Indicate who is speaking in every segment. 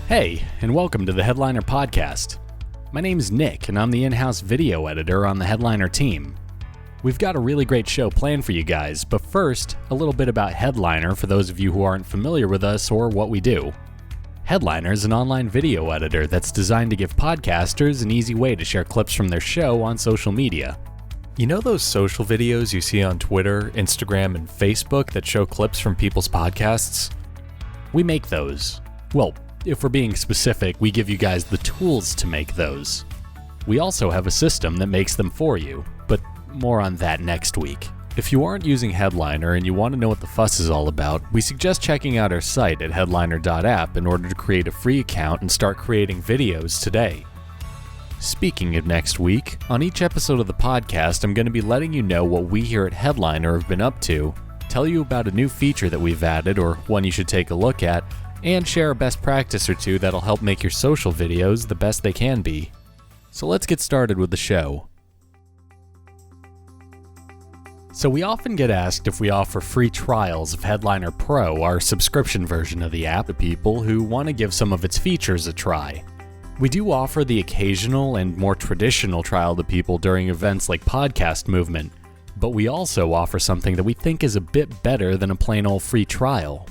Speaker 1: Hey, and welcome to the Headliner Podcast. My name's Nick, and I'm the in-house video editor on the Headliner team. We've got a really great show planned for you guys, but first, a little bit about Headliner for those of you who aren't familiar with us or what we do. Headliner is an online video editor that's designed to give podcasters an easy way to share clips from their show on social media. You know those social videos you see on Twitter, Instagram, and Facebook that show clips from people's podcasts? We make those. Well, if we're being specific, we give you guys the tools to make those. We also have a system that makes them for you, but more on that next week. If you aren't using Headliner and you want to know what the fuss is all about, we suggest checking out our site at headliner.app in order to create a free account and start creating videos today. Speaking of next week, on each episode of the podcast, I'm going to be letting you know what we here at Headliner have been up to, tell you about a new feature that we've added or one you should take a look at, and share a best practice or two that'll help make your social videos the best they can be. So let's get started with the show. So we often get asked if we offer free trials of Headliner Pro, our subscription version of the app, to people who want to give some of its features a try. We do offer the occasional and more traditional trial to people during events like Podcast Movement, but we also offer something that we think is a bit better than a plain old free trial.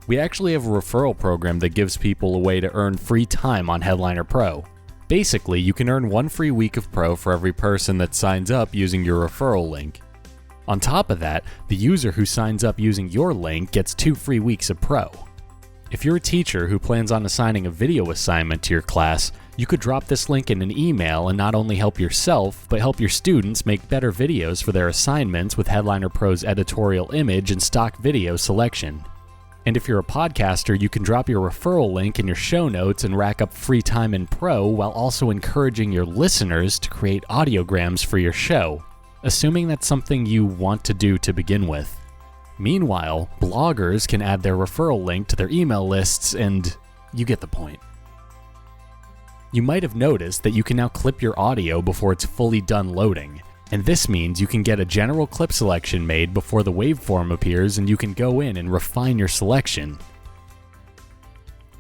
Speaker 1: We actually have a referral program that gives people a way to earn free time on Headliner Pro. Basically, you can earn 1 free week of Pro for every person that signs up using your referral link. On top of that, the user who signs up using your link gets 2 free weeks of Pro. If you're a teacher who plans on assigning a video assignment to your class, you could drop this link in an email and not only help yourself, but help your students make better videos for their assignments with Headliner Pro's editorial image and stock video selection. And if you're a podcaster, you can drop your referral link in your show notes and rack up free time in Pro while also encouraging your listeners to create audiograms for your show, assuming that's something you want to do to begin with. Meanwhile, bloggers can add their referral link to their email lists, and you get the point. You might have noticed that you can now clip your audio before it's fully done loading. And this means you can get a general clip selection made before the waveform appears, and you can go in and refine your selection.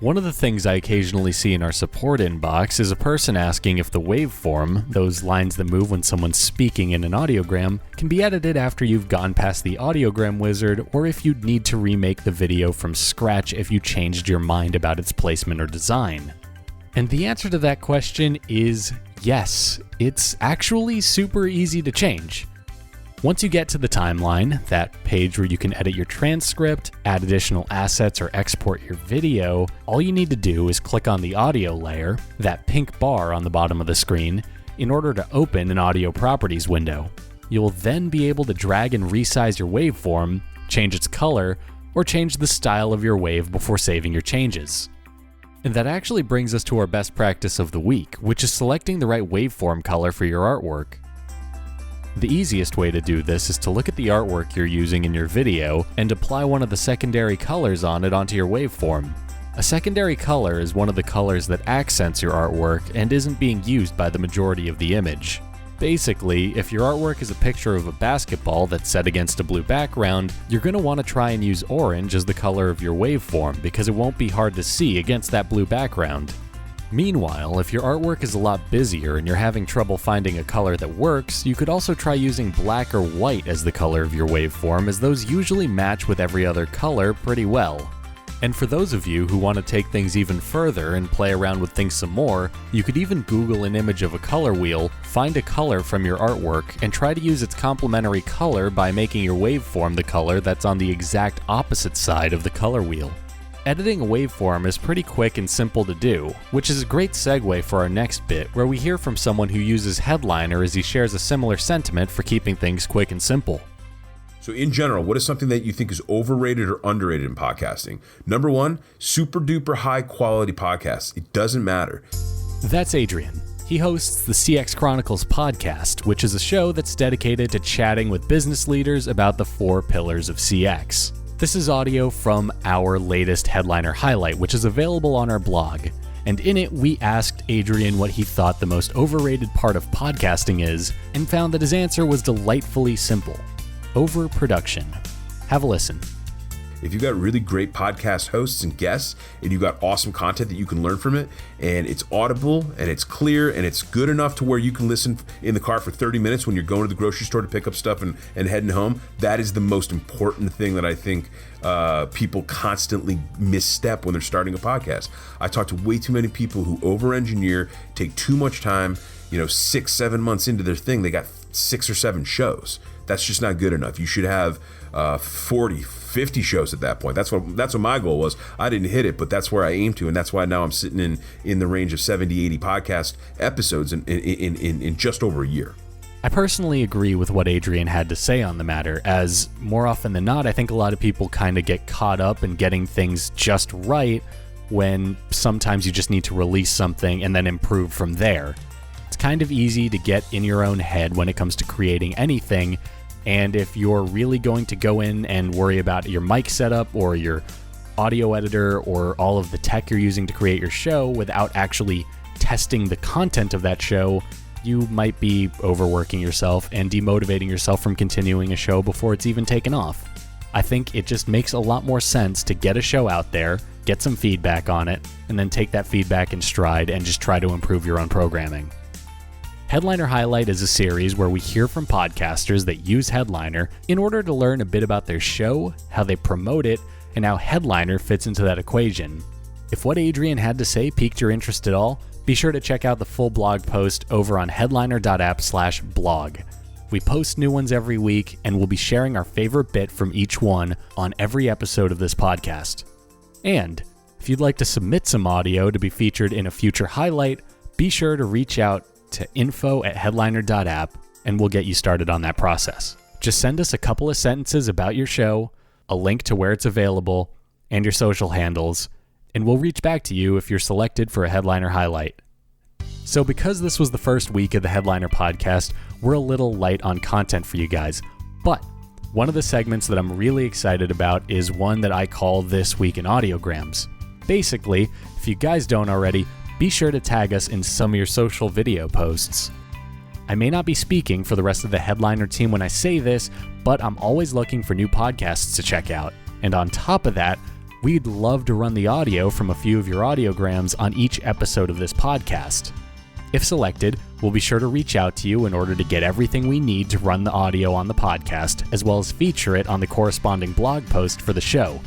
Speaker 1: One of the things I occasionally see in our support inbox is a person asking if the waveform, those lines that move when someone's speaking in an audiogram, can be edited after you've gone past the audiogram wizard, or if you'd need to remake the video from scratch if you changed your mind about its placement or design. And the answer to that question is yes, it's actually super easy to change. Once you get to the timeline, that page where you can edit your transcript, add additional assets, or export your video, all you need to do is click on the audio layer, that pink bar on the bottom of the screen, in order to open an audio properties window. You'll then be able to drag and resize your waveform, change its color, or change the style of your wave before saving your changes. And that actually brings us to our best practice of the week, which is selecting the right waveform color for your artwork. The easiest way to do this is to look at the artwork you're using in your video and apply one of the secondary colors on it onto your waveform. A secondary color is one of the colors that accents your artwork and isn't being used by the majority of the image. Basically, if your artwork is a picture of a basketball that's set against a blue background, you're going to want to try and use orange as the color of your waveform because it won't be hard to see against that blue background. Meanwhile, if your artwork is a lot busier and you're having trouble finding a color that works, you could also try using black or white as the color of your waveform, as those usually match with every other color pretty well. And for those of you who want to take things even further and play around with things some more, you could even Google an image of a color wheel, find a color from your artwork, and try to use its complementary color by making your waveform the color that's on the exact opposite side of the color wheel. Editing a waveform is pretty quick and simple to do, which is a great segue for our next bit, where we hear from someone who uses Headliner as he shares a similar sentiment for keeping things quick and simple.
Speaker 2: So in general, what is something that you think is overrated or underrated in podcasting? Number 1, super duper high quality podcasts. It doesn't matter.
Speaker 1: That's Adrian. He hosts the CX Chronicles podcast, which is a show that's dedicated to chatting with business leaders about the 4 pillars of CX. This is audio from our latest Headliner highlight, which is available on our blog. And in it, we asked Adrian what he thought the most overrated part of podcasting is, and found that his answer was delightfully simple: overproduction. Have a listen.
Speaker 2: If you've got really great podcast hosts and guests, and you've got awesome content that you can learn from it, and it's audible, and it's clear, and it's good enough to where you can listen in the car for 30 minutes when you're going to the grocery store to pick up stuff and heading home, that is the most important thing that I think people constantly misstep when they're starting a podcast. I talk to way too many people who over-engineer, take too much time, 6-7 months into their thing, they got 6 or 7 shows. That's just not good enough. You should have 40, 50 shows at that point. That's what my goal was. I didn't hit it, but that's where I aim to, and that's why now I'm sitting in the range of 70, 80 podcast episodes in just over a year.
Speaker 1: I personally agree with what Adrian had to say on the matter, as more often than not, I think a lot of people kind of get caught up in getting things just right when sometimes you just need to release something and then improve from there. It's kind of easy to get in your own head when it comes to creating anything, and if you're really going to go in and worry about your mic setup or your audio editor or all of the tech you're using to create your show without actually testing the content of that show, you might be overworking yourself and demotivating yourself from continuing a show before it's even taken off. I think it just makes a lot more sense to get a show out there, get some feedback on it, and then take that feedback in stride and just try to improve your own programming. Headliner Highlight is a series where we hear from podcasters that use Headliner in order to learn a bit about their show, how they promote it, and how Headliner fits into that equation. If what Adrian had to say piqued your interest at all, be sure to check out the full blog post over on headliner.app/blog. We post new ones every week, and we'll be sharing our favorite bit from each one on every episode of this podcast. And if you'd like to submit some audio to be featured in a future highlight, be sure to reach out to info@headliner.app, and we'll get you started on that process. Just send us a couple of sentences about your show, a link to where it's available, and your social handles, and we'll reach back to you if you're selected for a Headliner highlight. So because this was the first week of the Headliner podcast, we're a little light on content for you guys. But one of the segments that I'm really excited about is one that I call This Week in Audiograms. Basically, if you guys don't already, be sure to tag us in some of your social video posts. I may not be speaking for the rest of the Headliner team when I say this, but I'm always looking for new podcasts to check out. And on top of that, we'd love to run the audio from a few of your audiograms on each episode of this podcast. If selected, we'll be sure to reach out to you in order to get everything we need to run the audio on the podcast, as well as feature it on the corresponding blog post for the show.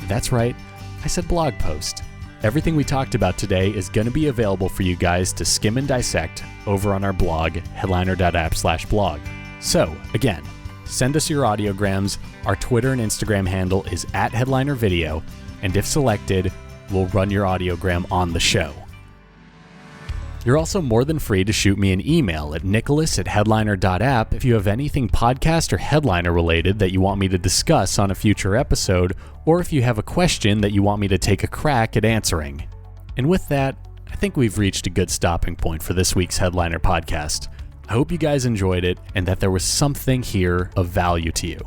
Speaker 1: That's right, I said blog post. Everything we talked about today is going to be available for you guys to skim and dissect over on our blog, headliner.app/blog. So, again, send us your audiograms. Our Twitter and Instagram handle is @headlinervideo, and if selected, we'll run your audiogram on the show. You're also more than free to shoot me an email at nicholas@headliner.app if you have anything podcast or Headliner related that you want me to discuss on a future episode, or if you have a question that you want me to take a crack at answering. And with that, I think we've reached a good stopping point for this week's Headliner podcast. I hope you guys enjoyed it and that there was something here of value to you.